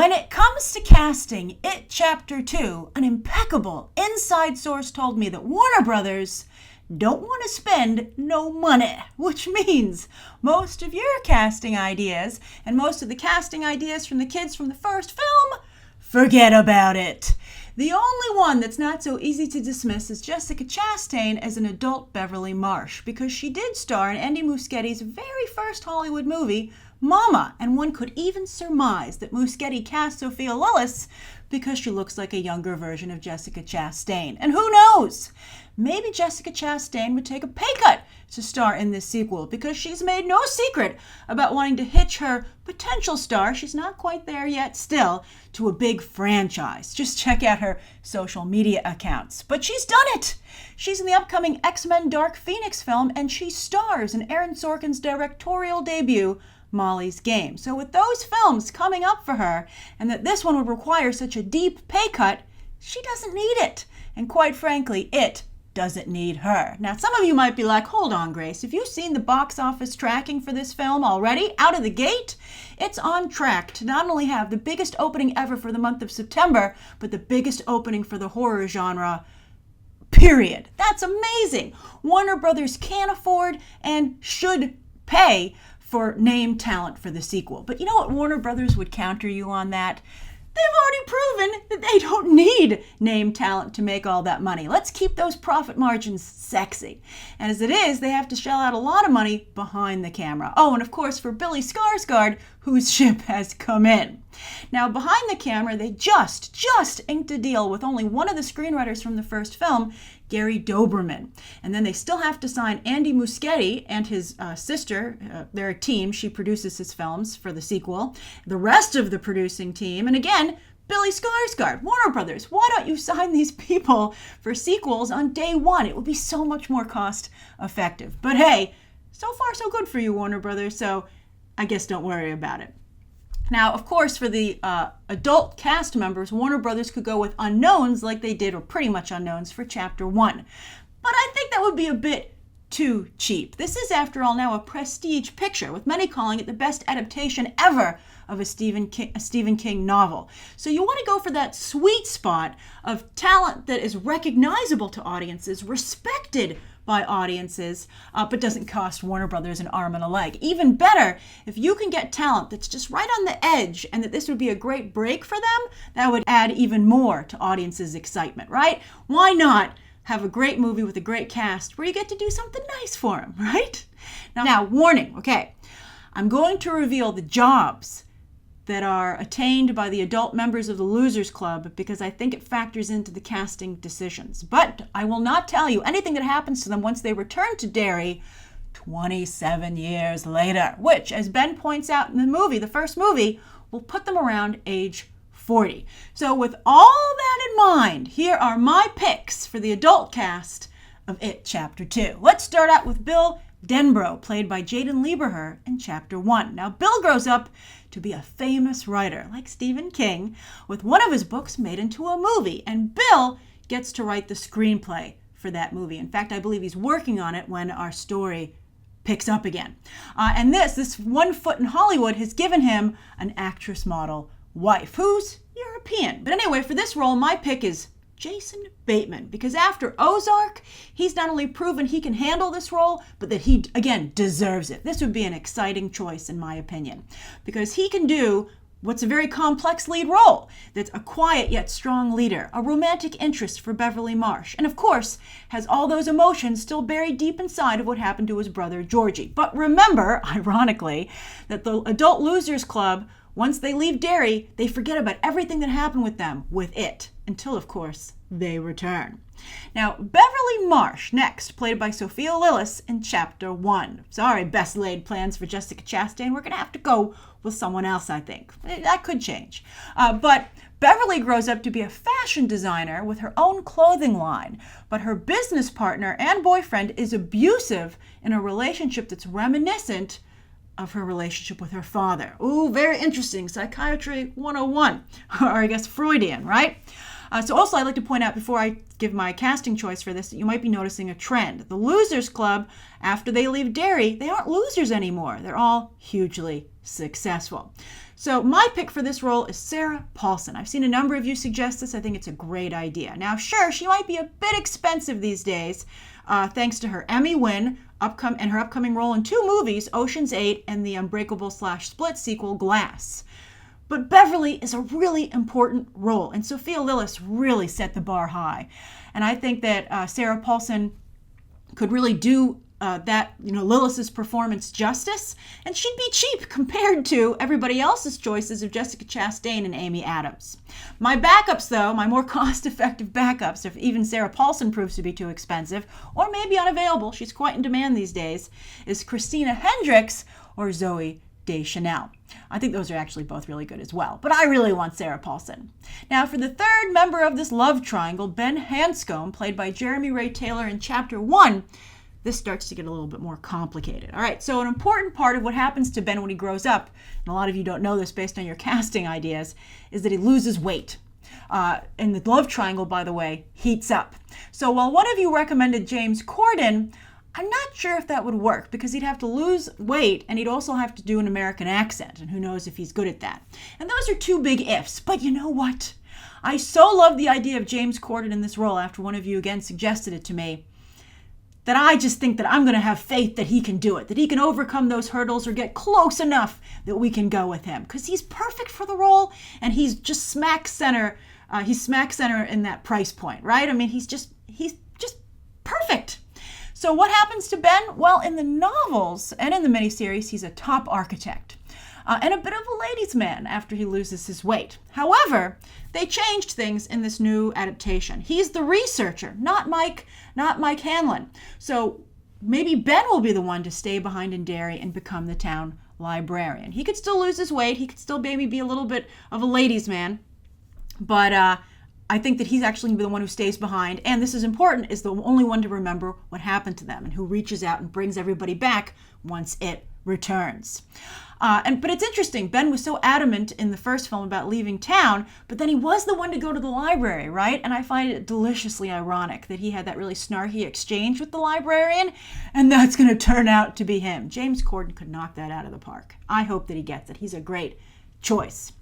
When it comes to casting It Chapter 2, an impeccable inside source told me that Warner Brothers don't want to spend no money, which means most of your casting ideas and most of the casting ideas from the kids from the first film, forget about it. The only one that's not so easy to dismiss is Jessica Chastain as an adult Beverly Marsh, because she did star in Andy Muschietti's very first Hollywood movie, Mama, and one could even surmise that Muschietti cast Sophia Lillis because she looks like a younger version of Jessica Chastain. And who knows? Maybe Jessica Chastain would take a pay cut to star in this sequel, because she's made no secret about wanting to hitch her potential star, she's not quite there yet still, to a big franchise. Just check out her social media accounts. But she's done it! She's in the upcoming X-Men Dark Phoenix film, and she stars in Aaron Sorkin's directorial debut, Molly's Game. So with those films coming up for her, and that this one would require such a deep pay cut, she doesn't need it. And quite frankly, it doesn't need her. Now, some of you might be like, hold on, Grace, have you seen the box office tracking for this film already? Out of the gate? It's on track to not only have the biggest opening ever for the month of September, but the biggest opening for the horror genre, period. That's amazing. Warner Brothers can afford and should pay for name talent for the sequel. But you know what Warner Brothers would counter you on that? They've already proven that they don't need name talent to make all that money. Let's keep those profit margins sexy. And as it is, they have to shell out a lot of money behind the camera. Oh, and of course for Billy Skarsgard, whose ship has come in. Now, behind the camera, they just inked a deal with only one of the screenwriters from the first film, Gary Doberman. And then they still have to sign Andy Muschietti and his sister. They're a team. She produces his films for the sequel. The rest of the producing team, and again, Billy Skarsgard. Warner Brothers, why don't you sign these people for sequels on day one? It would be so much more cost effective. But hey, so far so good for you, Warner Brothers, so I guess don't worry about it. Now, of course, for the adult cast members, Warner Brothers could go with unknowns like they did, or pretty much unknowns, for Chapter 1. But I think that would be a bit too cheap. This is, after all, now a prestige picture, with many calling it the best adaptation ever of a Stephen King novel. So you want to go for that sweet spot of talent that is recognizable to audiences, respected by audiences, but doesn't cost Warner Brothers an arm and a leg. Even better, if you can get talent that's just right on the edge and that this would be a great break for them, that would add even more to audiences' excitement, right? Why not have a great movie with a great cast where you get to do something nice for them, right? Now, warning, okay, I'm going to reveal the jobs that are attained by the adult members of the Losers Club because I think it factors into the casting decisions. But I will not tell you anything that happens to them once they return to Derry 27 years later, which, as Ben points out in the movie, the first movie, will put them around age 40. So with all that in mind, here are my picks for the adult cast of It Chapter 2. Let's start out with Bill Denbrough, played by Jaden Lieberher in Chapter 1. Now, Bill grows up to be a famous writer, like Stephen King, with one of his books made into a movie, and Bill gets to write the screenplay for that movie. In fact, I believe he's working on it when our story picks up again. And this one foot in Hollywood has given him an actress model wife, who's European. But anyway, for this role, my pick is Jason Bateman, because after Ozark, he's not only proven he can handle this role, but that he, again, deserves it. This would be an exciting choice, in my opinion, because he can do what's a very complex lead role that's a quiet yet strong leader, a romantic interest for Beverly Marsh, and of course, has all those emotions still buried deep inside of what happened to his brother, Georgie. But remember, ironically, that the Adult Losers Club, once they leave Derry, they forget about everything that happened with them, with it, until, of course, they return. Now, Beverly Marsh, next, played by Sophia Lillis in Chapter 1. Sorry, best laid plans for Jessica Chastain. We're going to have to go with someone else, I think. That could change. But Beverly grows up to be a fashion designer with her own clothing line, but her business partner and boyfriend is abusive in a relationship that's reminiscent of her relationship with her father. Ooh, very interesting. Psychiatry 101, or I guess Freudian, right? So also I'd like to point out before I give my casting choice for this that you might be noticing a trend. The Losers Club, after they leave Derry, they aren't losers anymore. They're all hugely successful. So my pick for this role is Sarah Paulson. I've seen a number of you suggest this. I think it's a great idea. Now, sure, she might be a bit expensive these days, thanks to her Emmy win and her upcoming role in 2 movies, Ocean's 8 and the Unbreakable/Split sequel, Glass. But Beverly is a really important role, and Sophia Lillis really set the bar high. And I think that Sarah Paulson could really do Lillis's performance justice, and she'd be cheap compared to everybody else's choices of Jessica Chastain and Amy Adams. My backups, though, my more cost-effective backups, if even Sarah Paulson proves to be too expensive, or maybe unavailable, she's quite in demand these days, is Christina Hendricks or Zooey Deschanel. I think those are actually both really good as well, but I really want Sarah Paulson. Now, for the third member of this love triangle, Ben Hanscom, played by Jeremy Ray Taylor in Chapter 1, this starts to get a little bit more complicated. All right, so an important part of what happens to Ben when he grows up, and a lot of you don't know this based on your casting ideas, is that he loses weight. And the love triangle, by the way, heats up. So while one of you recommended James Cordon, I'm not sure if that would work because he'd have to lose weight and he'd also have to do an American accent, and who knows if he's good at that. And those are 2 big ifs, but you know what? I so love the idea of James Cordon in this role after one of you again suggested it to me, that I just think that I'm going to have faith that he can do it, that he can overcome those hurdles or get close enough that we can go with him. Because he's perfect for the role, and he's just smack center. He's smack center in that price point, right? I mean, he's just perfect. So what happens to Ben? Well, in the novels and in the miniseries, he's a top architect. And a bit of a ladies' man after he loses his weight. However, they changed things in this new adaptation. He's the researcher, not Mike Hanlon. So maybe Ben will be the one to stay behind in Derry and become the town librarian. He could still lose his weight. He could still maybe be a little bit of a ladies' man. But I think that he's actually going to be the one who stays behind. And this is important, is the only one to remember what happened to them and who reaches out and brings everybody back once it returns. But it's interesting. Ben was so adamant in the first film about leaving town, but then he was the one to go to the library, right? And I find it deliciously ironic that he had that really snarky exchange with the librarian, and that's going to turn out to be him. James Corden could knock that out of the park. I hope that he gets it. He's a great choice.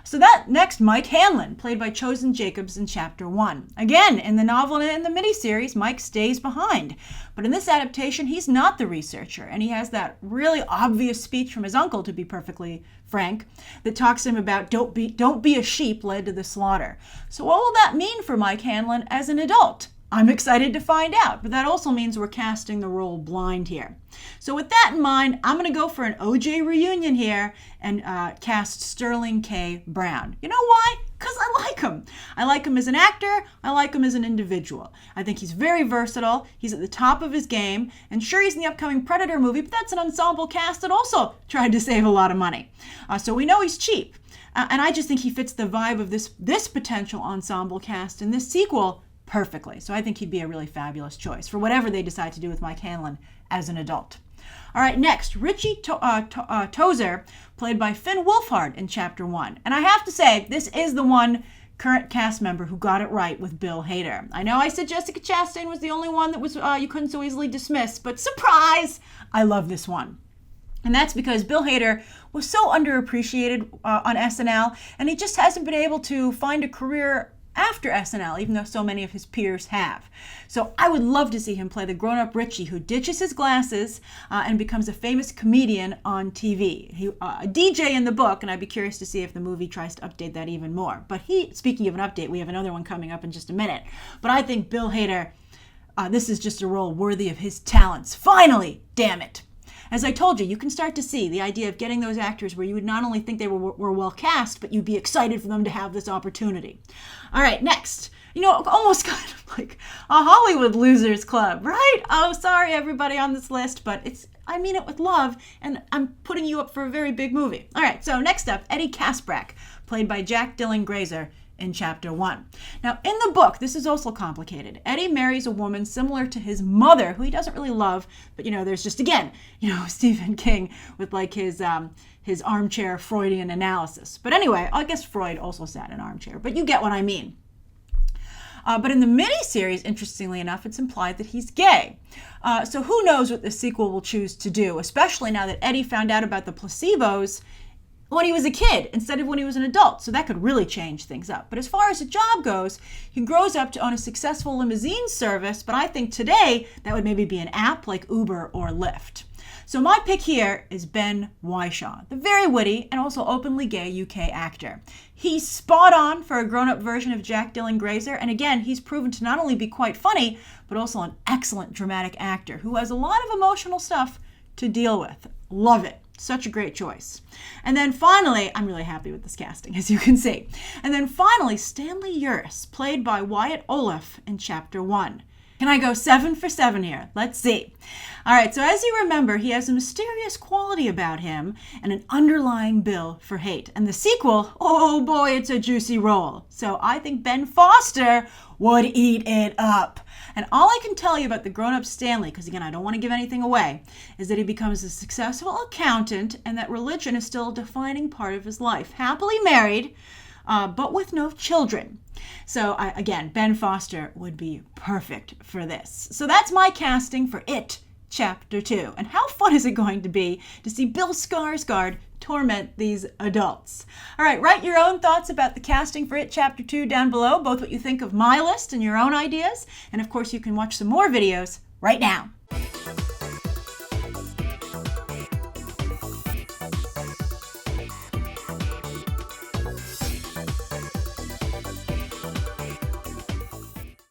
So that next, Mike Hanlon, played by Chosen Jacobs in Chapter 1. Again, in the novel and in the miniseries, Mike stays behind. But in this adaptation, he's not the researcher, and he has that really obvious speech from his uncle, to be perfectly frank, that talks to him about don't be a sheep led to the slaughter. So what will that mean for Mike Hanlon as an adult? I'm excited to find out, but that also means we're casting the role blind here. So with that in mind, I'm going to go for an OJ reunion here and cast Sterling K. Brown. You know why? Because I like him. I like him as an actor. I like him as an individual. I think he's very versatile. He's at the top of his game. And sure, he's in the upcoming Predator movie, but that's an ensemble cast that also tried to save a lot of money. So we know he's cheap. And I just think he fits the vibe of this potential ensemble cast in this sequel perfectly. So I think he'd be a really fabulous choice for whatever they decide to do with Mike Hanlon as an adult. All right, next, Richie Tozier, played by Finn Wolfhard in Chapter 1. And I have to say, this is the one current cast member who got it right with Bill Hader. I know I said Jessica Chastain was the only one that was you couldn't so easily dismiss, but surprise, I love this one. And that's because Bill Hader was so underappreciated on SNL, and he just hasn't been able to find a career after SNL, even though so many of his peers have. So I would love to see him play the grown-up Richie who ditches his glasses and becomes a famous comedian on TV. He a DJ in the book, and I'd be curious to see if the movie tries to update that even more. But speaking of an update, we have another one coming up in just a minute. But I think Bill Hader, this is just a role worthy of his talents. Finally, damn it. As I told you, you can start to see the idea of getting those actors where you would not only think they were well cast, but you'd be excited for them to have this opportunity. All right, next. Almost kind of like a Hollywood Losers Club, right? Oh, sorry, everybody on this list, but I mean it with love, and I'm putting you up for a very big movie. All right, so next up, Eddie Kaspbrak, played by Jack Dylan Grazer in Chapter 1. Now, in the book, this is also complicated. Eddie marries a woman similar to his mother, who he doesn't really love, but, there's just, again, Stephen King with, like, his armchair Freudian analysis. But anyway, I guess Freud also sat in an armchair, but you get what I mean. But in the miniseries, interestingly enough, it's implied that he's gay. So who knows what the sequel will choose to do, especially now that Eddie found out about the placebos when he was a kid instead of when he was an adult, so that could really change things up. But as far as a job goes, he grows up to own a successful limousine service, but I think today that would maybe be an app like Uber or Lyft. So my pick here is Ben Whishaw, the very witty and also openly gay UK actor. He's spot on for a grown-up version of Jack Dylan Grazer, and again, he's proven to not only be quite funny, but also an excellent dramatic actor who has a lot of emotional stuff to deal with. Love it. Such a great choice. And then finally, I'm really happy with this casting, as you can see. And then finally, Stanley Uris, played by Wyatt Olaf in Chapter 1. Can I go 7 for 7 here? Let's see. All right, so as you remember, he has a mysterious quality about him and an underlying bill for hate. And the sequel, oh boy, it's a juicy role. So I think Ben Foster would eat it up. And all I can tell you about the grown-up Stanley, because again, I don't want to give anything away, is that he becomes a successful accountant and that religion is still a defining part of his life. Happily married, but with no children. So again, Ben Foster would be perfect for this. So that's my casting for It Chapter 2. And how fun is it going to be to see Bill Skarsgard torment these adults? All right, write your own thoughts about the casting for It Chapter 2 down below, both what you think of my list and your own ideas. And of course, you can watch some more videos right now.